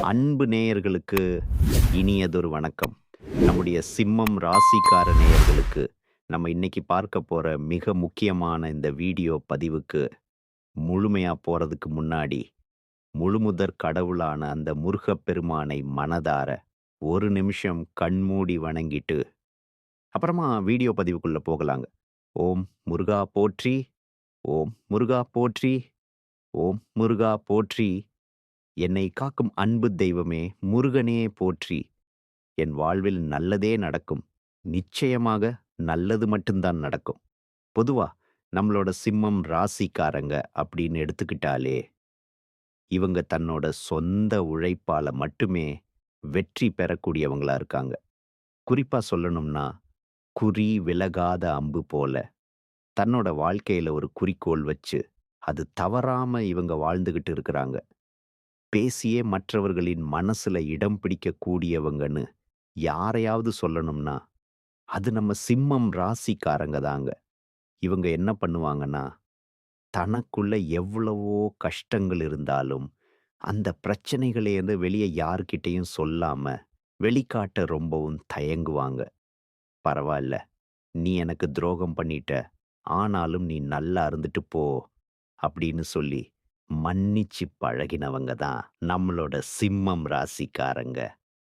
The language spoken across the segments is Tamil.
அன்பு நேயர்களுக்கு இனியதொரு வணக்கம். நம்முடைய சிம்மம் ராசிக்கார நேயர்களுக்கு நம்ம இன்னைக்கு பார்க்க போற மிக முக்கியமான இந்த வீடியோ பதிவுக்கு முழுமையா போறதுக்கு முன்னாடி, முழுமுதற் கடவுளான அந்த முருகப்பெருமானை மனதார ஒரு நிமிஷம் கண்மூடி வணங்கிட்டு, அப்புறமா வீடியோ பதிவுக்குள்ள போகலாங்க. ஓம் முருகா போற்றி, ஓம் முருகா போற்றி, ஓம் முருகா போற்றி. என்னை காக்கும் அன்பு தெய்வமே முருகனே போற்றி. என் வாழ்வில் நல்லதே நடக்கும். நிச்சயமாக நல்லது மட்டும்தான் நடக்கும். பொதுவா நம்மளோட சிம்மம் ராசிக்காரங்க அப்படின்னு எடுத்துக்கிட்டாலே, இவங்க தன்னோட சொந்த உழைப்பால மட்டுமே வெற்றி பெறக்கூடியவங்களா இருக்காங்க. குறிப்பா சொல்லணும்னா, குறி விலகாத அம்பு போல தன்னோட வாழ்க்கையில ஒரு குறிக்கோள் வச்சு, அது தவறாம இவங்க வாழ்ந்துகிட்டு இருக்கிறாங்க. பேசியே மற்றவர்களின் மனசுல இடம் பிடிக்கக்கூடியவங்கன்னு யாரையாவது சொல்லணும்னா, அது நம்ம சிம்மம் ராசிக்காரங்க தாங்க. இவங்க என்ன பண்ணுவாங்கன்னா, தனக்குள்ள எவ்வளவோ கஷ்டங்கள் இருந்தாலும், அந்த பிரச்சனைகளேருந்து வெளிய யார்கிட்டயும் சொல்லாம, வெளிக்காட்ட ரொம்பவும் தயங்குவாங்க. "பரவால்ல, நீ எனக்கு துரோகம் பண்ணிட்ட. ஆனாலும் நீ நல்லா இருந்துட்டு போ." அப்படின்னு சொல்லி மன்னிச்சு பழகினவங்க தான் நம்மளோட சிம்மம் ராசிக்காரங்க.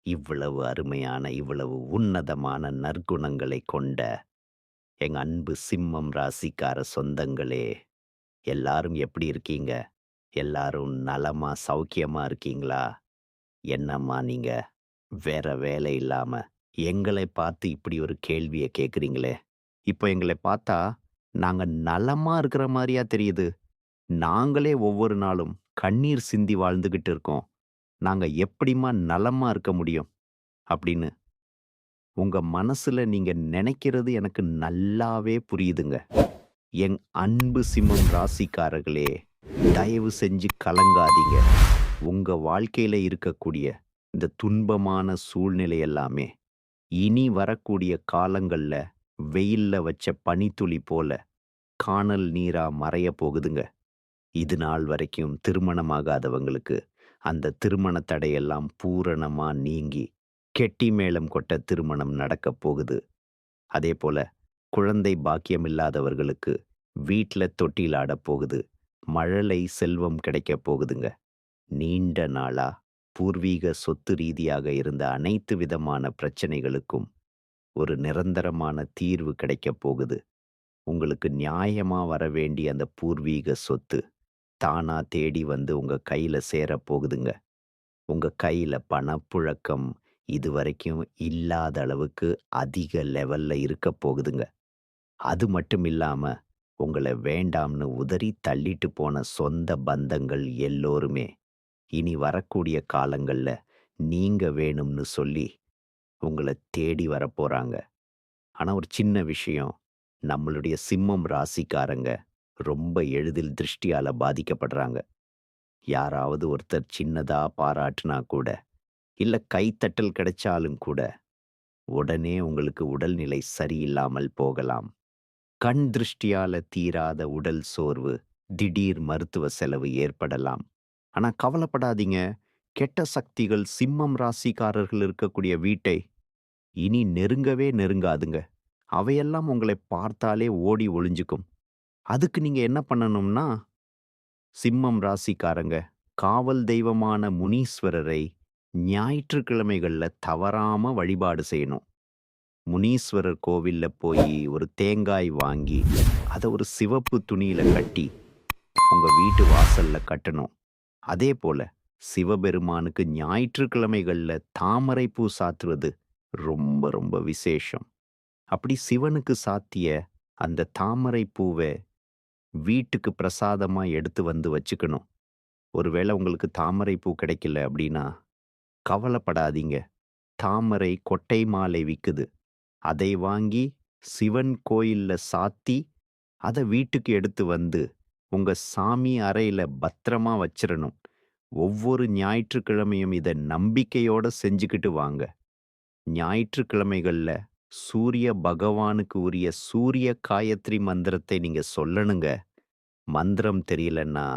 இவ்வளவு அருமையான, இவ்வளவு உன்னதமான நற்குணங்களை கொண்ட எங்க அன்பு சிம்மம் ராசிக்கார சொந்தங்களே, எல்லாரும் எப்படி இருக்கீங்க? எல்லாரும் நலமா, சௌக்கியமா இருக்கீங்களா? என்னம்மா நீங்க வேற வேலை இல்லாம எங்களை பார்த்து இப்படி ஒரு கேள்விய கேட்குறீங்களே! இப்போ எங்களை பார்த்தா நாங்க நலமா இருக்கிற மாரியா தெரியுது? நாங்களே ஒவ்வொரு நாளும் கண்ணீர் சிந்தி வாழ்ந்துகிட்டு இருக்கோம். நாங்க எப்படிம்மா நலமா இருக்க முடியும்? அப்படின்னு உங்க மனசுல நீங்க நெனைக்கிறது எனக்கு நல்லாவே புரியுதுங்க. என் அன்பு சிம்மம் ராசிக்காரர்களே, தயவு செஞ்சு கலங்காதீங்க. உங்க வாழ்க்கையில இருக்கக்கூடிய இந்த துன்பமான சூழ்நிலை எல்லாமே, இனி வரக்கூடிய காலங்கள்ல வெயில்ல வச்ச பனித்துளி போல கானல் நீரா மறையப் போகுதுங்க. இது நாள் வரைக்கும் திருமணமாகாதவங்களுக்கு, அந்த திருமண தடையெல்லாம் பூரணமா நீங்கி, கெட்டி மேளம் கொட்ட திருமணம் நடக்கப் போகுது. அதேபோல குழந்தை பாக்கியம் இல்லாதவர்களுக்கு வீட்ல தொட்டில் ஆடப் போகுது. மழலை செல்வம் கிடைக்கப் போகுதுங்க. நீண்ட நாளா பூர்வீக சொத்து ரீதியாக இருந்த அனைத்து விதமான பிரச்சனைகளுக்கும் ஒரு நிரந்தரமான தீர்வு கிடைக்கப் போகுது. உங்களுக்கு நியாயமா வர வேண்டிய அந்த பூர்வீக சொத்து தானா தேடி வந்து உங்க கையில சேரப் போகுதுங்க. உங்க கையில பணப்புழக்கம் இதுவரைக்கும் இல்லாத அளவுக்கு அதிக லெவல்ல இருக்கப் போகுதுங்க. அது மட்டும் இல்லாம, உங்கள வேண்டாம்னு உதறி தள்ளிட்டு போன சொந்த பந்தங்கள் எல்லோருமே, இனி வரக்கூடிய காலங்கள்ல நீங்க வேணும்னு சொல்லி உங்கள தேடி வரப்போறாங்க. ஆனா ஒரு சின்ன விஷயம், நம்மளுடைய சிம்மம் ராசிக்காரங்க ரொம்ப எளிதில் திருஷ்டியால பாதிக்கப்படுறாங்க. யாராவது ஒருத்தர் சின்னதா பாராட்டுனா கூட, இல்ல கைத்தட்டல் கிடைச்சாலும் கூட, உடனே உங்களுக்கு உடல்நிலை சரியில்லாமல் போகலாம். கண் திருஷ்டியால தீராத உடல் சோர்வு, திடீர் மருத்துவ செலவு ஏற்படலாம். ஆனா கவலைப்படாதீங்க. கெட்ட சக்திகள் சிம்மம் ராசிக்காரர்கள் இருக்கக்கூடிய வீட்டை இனி நெருங்கவே நெருங்காதுங்க. அவையெல்லாம் உங்களை பார்த்தாலே ஓடி ஒளிஞ்சுக்கும். அதுக்கு நீங்க என்ன பண்ணணும்னா, சிம்மம் ராசிக்காரங்க காவல் தெய்வமான முனீஸ்வரரை ஞாயிற்றுக்கிழமைகள்ல தவறாம வழிபாடு செய்யணும். முனீஸ்வரர் கோவில்ல போய் ஒரு தேங்காய் வாங்கி, அத ஒரு சிவப்பு துணியில கட்டி, உங்க வீட்டு வாசல்ல கட்டணும். அதேபோல சிவபெருமானுக்கு ஞாயிற்றுக்கிழமைகள்ல தாமரை பூ சாத்துவது ரொம்ப ரொம்ப விசேஷம். அப்படி சிவனுக்கு சாத்திய அந்த தாமரை பூவ வீட்டுக்கு பிரசாதமா எடுத்து வந்து வச்சுக்கணும். ஒருவேளை உங்களுக்கு தாமரை பூ கிடைக்கல அப்படின்னா, கவலைப்படாதீங்க. தாமரை கொட்டை மாலை விக்குது. அதை வாங்கி சிவன் கோயில்ல சாத்தி, அத வீட்டுக்கு எடுத்து வந்து, உங்க சாமி அறையில பத்திரமா வச்சிரணும். ஒவ்வொரு ஞாயிற்றுக்கிழமையும் இத நம்பிக்கையோட செஞ்சுக்கிட்டு வாங்க. ஞாயிற்றுக்கிழமைகள்ல சூரிய பகவானுக்கு உரிய சூரிய காயத்ரி மந்திரத்தை நீங்க சொல்லணுங்க. மந்திரம் தெரியலன்னா,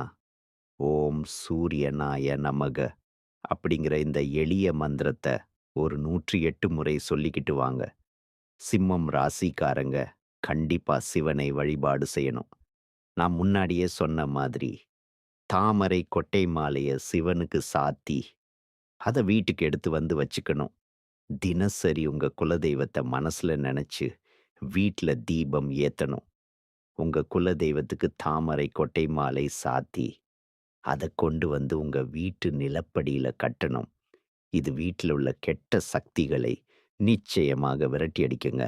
ஓம் சூரியனாய நமக, அப்படிங்கிற இந்த எளிய மந்திரத்த ஒரு 108 முறை சொல்லிக்கிட்டு வாங்க. சிம்மம் ராசிக்காரங்க கண்டிப்பா சிவனை வழிபாடு செய்யணும். நான் முன்னாடியே சொன்ன மாதிரி, தாமரை கொட்டை மாலைய சிவனுக்கு சாத்தி, அத வீட்டுக்கு எடுத்து வந்து வச்சுக்கணும். தினசரி உங்க குலதெய்வத்த மனசுல நெனச்சு, வீட்ல தீபம் ஏத்தணும். உங்க குலதெய்வத்துக்கு தாமரை கொட்டை மாலை சாத்தி, அத கொண்டு வந்து உங்க வீட்டு நிலப்படியில கட்டணும். இது வீட்ல உள்ள கெட்ட சக்திகளை நிச்சயமாக விரட்டி அடிக்குங்க.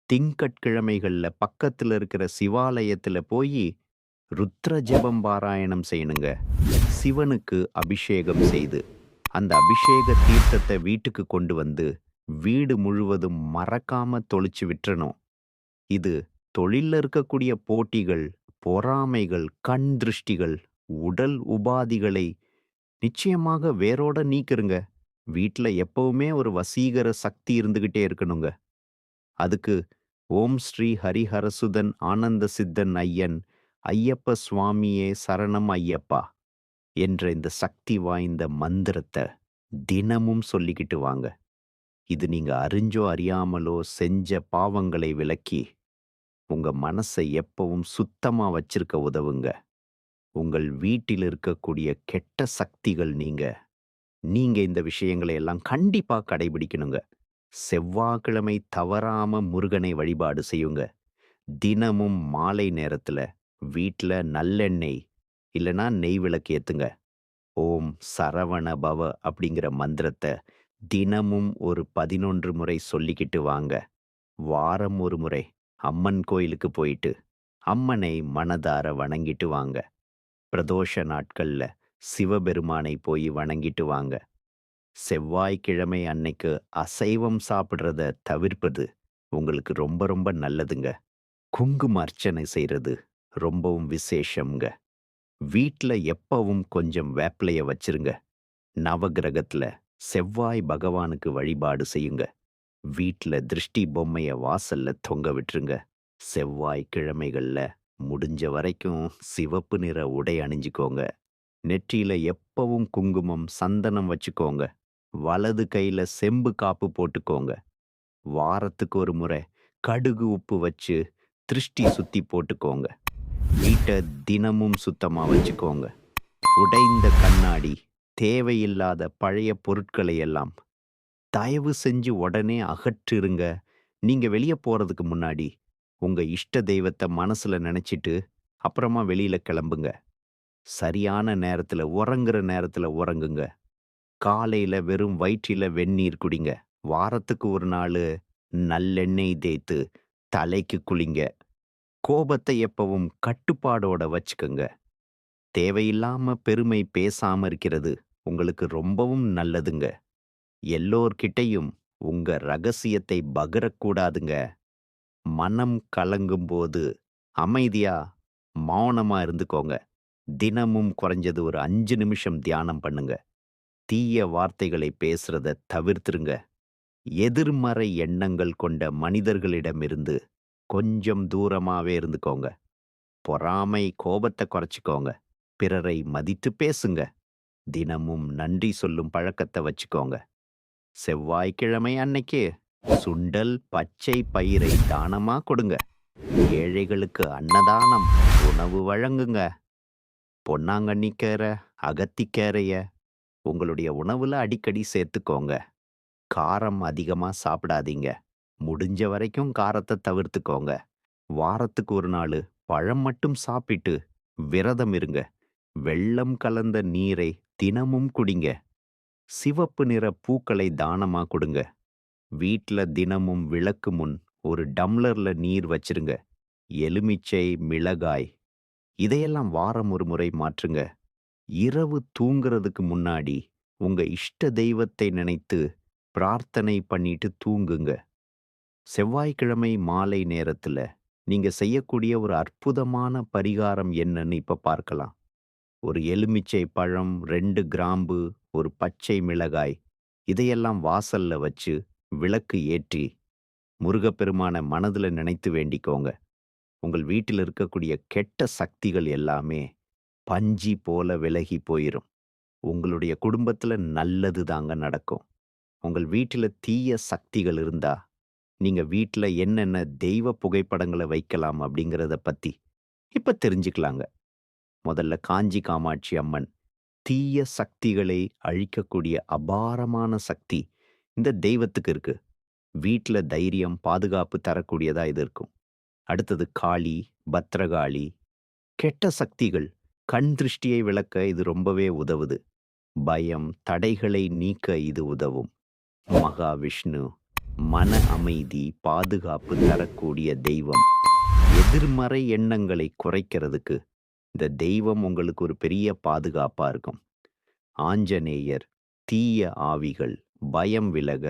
திங்கட்கிழமைகள்ல பக்கத்துல இருக்கிற சிவாலயத்துல போயி ருத்ர ஜெபம் பாராயணம் செய்யணுங்க. சிவனுக்கு அபிஷேகம் செய்து, அந்த அபிஷேக தீர்த்தத்த வீட்டுக்கு கொண்டு வந்து, வீடு முழுவதும் மறக்காம தொளிச்சு விட்டுறணும். இது தொழில்ல இருக்கக்கூடிய போட்டிகள், பொறாமைகள், கண் திருஷ்டிகள், உடல் உபாதிகளை நிச்சயமாக வேரோட நீக்கிருங்க. வீட்ல எப்பவுமே ஒரு வசீகர சக்தி இருந்துகிட்டே இருக்கணுங்க. அதுக்கு ஓம் ஸ்ரீ ஹரிஹரசுதன் ஆனந்த சித்தன் ஐயன், ஐயப்ப சுவாமியே சரணம் ஐயப்பா என்ற இந்த சக்தி வாய்ந்த மந்திரத்த தினமும் சொல்லிக்கிட்டு வாங்க. இது நீங்க அறிஞ்சோ அறியாமலோ செஞ்ச பாவங்களை விலக்கி, உங்க மனசை எப்பவும் சுத்தமா வச்சிருக்க உதவுங்க. உங்கள் வீட்டில் இருக்கக்கூடிய கெட்ட சக்திகள் நீங்க. நீங்க இந்த விஷயங்களை எல்லாம் கண்டிப்பா கடைபிடிக்கணுங்க. செவ்வாய்க்கிழமை தவறாம முருகனை வழிபாடு செய்யுங்க. தினமும் மாலை நேரத்துல வீட்ல நல்லெண்ணெய் இல்லனா நெய் விளக்கு ஏத்துங்க. ஓம் சரவண பவ அப்படிங்கிற மந்திரத்த தினமும் ஒரு 11 முறை சொல்லிக்கிட்டு வாங்க. வாரம் ஒரு முறை அம்மன் கோயிலுக்கு போயிட்டு அம்மனை மனதார வணங்கிட்டு வாங்க. பிரதோஷ நாட்கள்ல சிவபெருமானை போய் வணங்கிட்டு வாங்க. செவ்வாய்க்கிழமை அன்னைக்கு அசைவம் சாப்பிடுறத தவிர்ப்பது உங்களுக்கு ரொம்ப ரொம்ப நல்லதுங்க. குங்கும அர்ச்சனை செய்றது ரொம்பவும் விசேஷம்ங்க. வீட்ல எப்பவும் கொஞ்சம் வேப்பிலைய வச்சிருங்க. நவக்கிரகத்துல செவ்வாய் பகவானுக்கு வழிபாடு செய்யுங்க. வீட்ல திருஷ்டி பொம்மைய வாசல்ல தொங்க விட்டுருங்க. செவ்வாய் கிழமைகள்ல முடிஞ்ச வரைக்கும் சிவப்பு நிற உடை அணிஞ்சுக்கோங்க. நெற்றியில எப்பவும் குங்குமம், சந்தனம் வச்சுக்கோங்க. வலது கையில செம்பு காப்பு போட்டுக்கோங்க. வாரத்துக்கு ஒரு முறை கடுகு, உப்பு வச்சு திருஷ்டி சுத்தி போட்டுக்கோங்க. வீட்ட தினமும் சுத்தமா வச்சுக்கோங்க. உடைந்த கண்ணாடி, தேவையில்லாத பழைய பொருட்களை எல்லாம் தயவு செஞ்சு உடனே அகற்றிருங்க. நீங்க வெளிய போறதுக்கு முன்னாடி உங்க இஷ்ட தெய்வத்த மனசுல நெனச்சிட்டு அப்புறமா வெளியில கிளம்புங்க. சரியான நேரத்துல உறங்குற நேரத்துல உறங்குங்க. காலையில வெறும் வயிற்றில வெந்நீர் குடிங்க. வாரத்துக்கு ஒரு நாளு நல்லெண்ணெய் தேய்த்து தலைக்கு குளிங்க. கோபத்தை எப்பவும் கட்டுப்பாடோட வச்சுக்கங்க. தேவையில்லாம பெருமை பேசாம இருக்கிறது உங்களுக்கு ரொம்பவும் நல்லதுங்க. எல்லோர்கிட்டயும் உங்க ரகசியத்தை பகிரக்கூடாதுங்க. மனம் கலங்கும்போது அமைதியா, மௌனமா இருந்துக்கோங்க. தினமும் குறைஞ்சது ஒரு 5 நிமிஷம் தியானம் பண்ணுங்க. தீய வார்த்தைகளை பேசுறத தவிர்த்துருங்க. எதிர்மறை எண்ணங்கள் கொண்ட மனிதர்களிடமிருந்து கொஞ்சம் தூரமாவே இருந்துக்கோங்க. பொறாமை, கோபத்த குறைச்சுக்கோங்க. பிறரை மதித்து பேசுங்க. தினமும் நன்றி சொல்லும் பழக்கத்த வச்சுக்கோங்க. செவ்வாய்க்கிழமை அன்னைக்கு சுண்டல், பச்சை பயிரை தானமா கொடுங்க. ஏழைகளுக்கு அன்னதானம், உணவு வழங்குங்க. பொன்னாங்கண்ணிக்கீரை, அகத்திக்கீரைய உங்களுடைய உணவுல அடிக்கடி சேர்த்துக்கோங்க. காரம் அதிகமா சாப்பிடாதீங்க. முடிஞ்ச வரைக்கும் காரத்த தவிர்த்துக்கோங்க. வாரத்துக்கு ஒரு நாளு பழம் மட்டும் சாப்பிட்டு விரதம் இருங்க. வெல்லம் கலந்த நீரை தினமும் குடிங்க. சிவப்பு நிற பூக்களை தானமா கொடுங்க. வீட்ல தினமும் விளக்கு முன் ஒரு டம்ளர்ல நீர் வச்சிருங்க. எலுமிச்சை, மிளகாய் இதையெல்லாம் வாரம் ஒரு முறை மாற்றுங்க. இரவு தூங்குறதுக்கு முன்னாடி உங்க இஷ்ட தெய்வத்தை நினைத்து பிரார்த்தனை பண்ணிட்டு தூங்குங்க. செவ்வாய்க்கிழமை மாலை நேரத்துல நீங்க செய்யக்கூடிய ஒரு அற்புதமான பரிகாரம் என்னன்னு இப்ப பார்க்கலாம். ஒரு எலுமிச்சை பழம், 2 கிராம்பு, ஒரு பச்சை மிளகாய் இதையெல்லாம் வாசல்ல வச்சு விளக்கு ஏற்றி முருகப்பெருமான மனதுல நினைத்து வேண்டிக்கோங்க. உங்கள் வீட்டில் இருக்கக்கூடிய கெட்ட சக்திகள் எல்லாமே பஞ்சு போல விலகி போயிரும். உங்களுடைய குடும்பத்துல நல்லது தாங்க நடக்கும். உங்கள் வீட்டில தீய சக்திகள் இருந்தா, நீங்க வீட்ல என்னென்ன தெய்வ புகைப்படங்கள வைக்கலாம் அப்படிங்கிறத பத்தி இப்ப தெரிஞ்சுக்கலாங்க. முதல்ல காஞ்சி காமாட்சி அம்மன். தீய சக்திகளை அழிக்கக்கூடிய அபாரமான சக்தி இந்த தெய்வத்துக்கு இருக்கு. வீட்ல தைரியம், பாதுகாப்பு தரக்கூடியதா இது இருக்கும். அடுத்தது காளி, பத்ரகாளி. கெட்ட சக்திகள், கண் திருஷ்டியை விலக்க இது ரொம்பவே உதவுது. பயம், தடைகளை நீக்க இது உதவும். மகாவிஷ்ணு, மன அமைதி, பாதுகாப்பு தரக்கூடிய தெய்வம். எதிர்மறை எண்ணங்களை குறைக்கிறதுக்கு இந்த தெய்வம் உங்களுக்கு ஒரு பெரிய பாதுகாப்பா இருக்கும். ஆஞ்சநேயர், தீய ஆவிகள், பயம் விலக.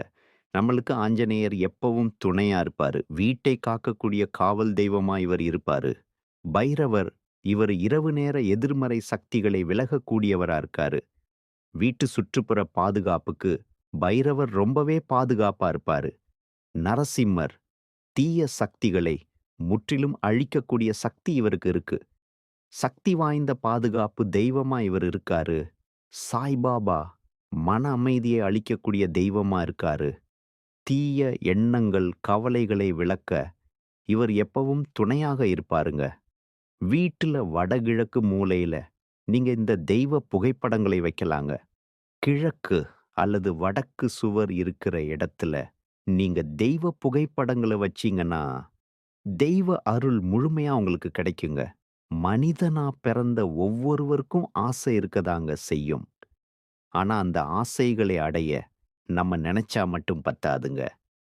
நம்மளுக்கு ஆஞ்சநேயர் எப்பவும் துணையா இருப்பாரு. வீட்டை காக்கக்கூடிய காவல் தெய்வமா இவர் இருப்பாரு. பைரவர், இவர் இரவு நேர எதிர்மறை சக்திகளை விலகக்கூடியவரா இருக்காரு. வீட்டு சுற்றுப்புற பாதுகாப்புக்கு பைரவர் ரொம்பவே பாதுகாப்பா இருப்பாரு. நரசிம்மர், தீய சக்திகளை முற்றிலும் அழிக்கக்கூடிய சக்தி இவருக்கு இருக்கு. சக்தி வாய்ந்த பாதுகாப்பு தெய்வமா இவர் இருக்காரு. சாய்பாபா, மன அமைதியை அளிக்கக்கூடிய தெய்வமா இருக்காரு. தீய எண்ணங்கள், கவலைகளை விளக்க இவர் எப்பவும் துணையாக இருப்பாருங்க. வீட்டுல வடகிழக்கு மூலையில நீங்க இந்த தெய்வ புகைப்படங்களை வைக்கலாங்க. கிழக்கு அல்லது வடக்கு சுவர் இருக்கிற இடத்துல நீங்க தெய்வ புகைப்படங்கள வச்சீங்கன்னா, தெய்வ அருள் முழுமையா உங்களுக்கு கிடைக்குங்க. மனிதனா பிறந்த ஒவ்வொருவருக்கும் ஆசை இருக்கதாங்க செய்யும். ஆனா அந்த ஆசைகளை அடைய நம்ம நெனச்சா மட்டும் பத்தாதுங்க.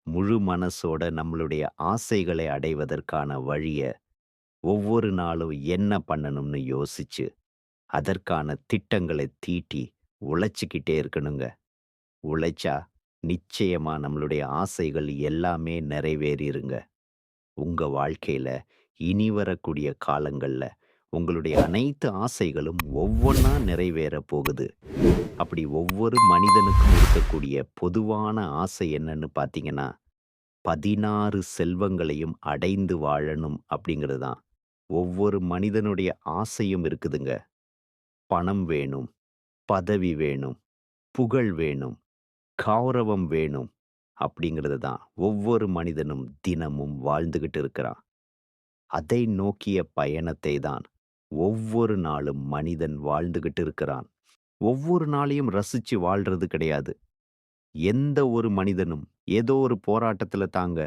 முழு மனசோட நம்மளுடைய ஆசைகளை அடைவதற்கான வழிய ஒவ்வொரு நாளும் என்ன பண்ணணும்னு யோசிச்சு, அதற்கான திட்டங்களை தீட்டி உழைச்சுக்கிட்டே இருக்கணுங்க. உழைச்சா நிச்சயமா நம்மளுடைய ஆசைகள் எல்லாமே நிறைவேறிருங்க. உங்க வாழ்க்கையில இனி வரக்கூடிய காலங்கள்ல உங்களுடைய அனைத்து ஆசைகளும் ஒவ்வொன்னா நிறைவேற போகுது. அப்படி ஒவ்வொரு மனிதனுக்கும் இருக்கக்கூடிய பொதுவான ஆசை என்னன்னு பார்த்தீங்கன்னா, 16 செல்வங்களையும் அடைந்து வாழணும் அப்படிங்கிறது தான். ஒவ்வொரு மனிதனுடைய ஆசையும் இருக்குதுங்க. பணம் வேணும், பதவி வேணும், புகழ் வேணும், கௌரவம் வேணும் அப்படிங்கிறது தான் ஒவ்வொரு மனிதனும் தினமும் வாழ்ந்துகிட்டு இருக்கிறான். அதை நோக்கிய பயணத்தை தான் ஒவ்வொரு நாளும் மனிதன் வாழ்ந்துகிட்டு இருக்கிறான். ஒவ்வொரு நாளையும் ரசிச்சு வாழ்றது கிடையாது. எந்த ஒரு மனிதனும் ஏதோ ஒரு போராட்டத்துல தாங்க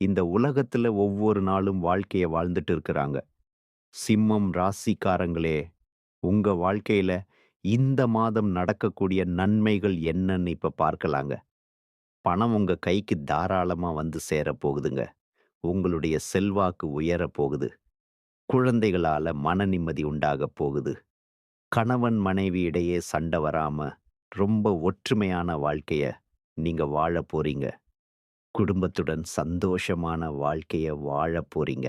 இந்த உலகத்துல ஒவ்வொரு நாளும் வாழ்க்கைய வாழ்ந்துட்டு இருக்கிறாங்க. சிம்மம் ராசிக்காரங்களே, உங்க வாழ்க்கையில இந்த மாதம் நடக்கக்கூடிய நன்மைகள் என்னன்னு இப்ப பார்க்கலாங்க. பணம் உங்க கைக்கு தாராளமா வந்து சேரப் போகுதுங்க. உங்களுடைய செல்வாக்கு உயரப் போகுது. குழந்தைகளால மன நிம்மதி உண்டாகப் போகுது. கணவன் மனைவி இடையே சண்டை வராம ரொம்ப ஒற்றுமையான வாழ்க்கைய நீங்க வாழப் போறீங்க. குடும்பத்துடன் சந்தோஷமான வாழ்க்கைய வாழப் போறீங்க.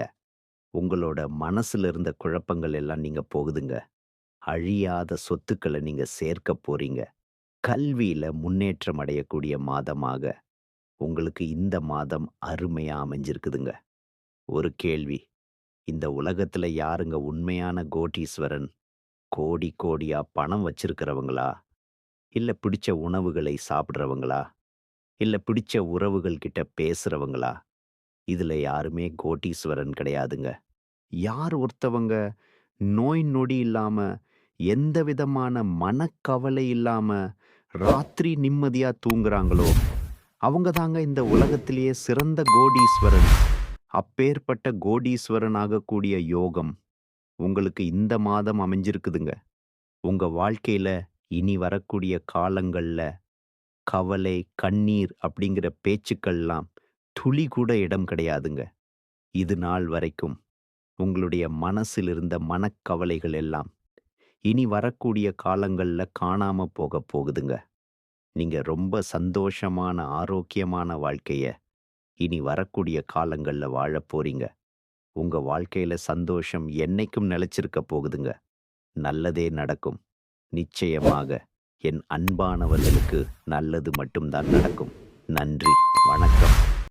உங்களோட மனசுல இருந்த குழப்பங்கள் எல்லாம் நீங்க போகுதுங்க. அழியாத சொத்துக்கள நீங்க சேர்க்கப் போறீங்க. கல்வியில முன்னேற்றம் அடையக்கூடிய மாதமாக உங்களுக்கு இந்த மாதம் அருமையா அமைஞ்சிருக்குதுங்க. ஒரு கேள்வி. இந்த உலகத்துல யாருங்க உண்மையான கோடீஸ்வரன்? கோடி கோடியா பணம் வச்சிருக்கிறவங்களா? இல்ல பிடிச்ச உணவுகளை சாப்பிடுறவங்களா? இல்ல பிடிச்ச உறவுகள் கிட்ட பேசுறவங்களா? இதுல யாருமே கோடீஸ்வரன் கிடையாதுங்க. யார் ஒருத்தவங்க நோய் நொடி இல்லாம, எந்த விதமான மனக்கவலை இல்லாம, ராத்திரி நிம்மதியா தூங்குறாங்களோ, அவங்க தாங்க இந்த உலகத்திலேயே சிறந்த கோடீஸ்வரன். அப்பேற்பட்ட கோடீஸ்வரன் ஆகக்கூடிய யோகம் உங்களுக்கு இந்த மாதம் அமைஞ்சிருக்குதுங்க. உங்க வாழ்க்கையில இனி வரக்கூடிய காலங்கள்ல கவலை, கண்ணீர் அப்படிங்கிற பேச்சுக்கள்லாம் துளி கூட இடம் கிடையாதுங்க. இது நாள் வரைக்கும் உங்களுடைய மனசில் இருந்த மனக்கவலைகள் எல்லாம் இனி வரக்கூடிய காலங்கள்ல காணாம போகப் போகுதுங்க. நீங்க ரொம்ப சந்தோஷமான, ஆரோக்கியமான வாழ்க்கைய இனி வரக்கூடிய காலங்கள்ல வாழப் போறீங்க. உங்க வாழ்க்கையில சந்தோஷம் என்னைக்கும் நிலைச்சிருக்க போகுதுங்க. நல்லதே நடக்கும். நிச்சயமாக என் அன்பானவர்களுக்கு நல்லது மட்டும் தான் நடக்கும். நன்றி. வணக்கம்.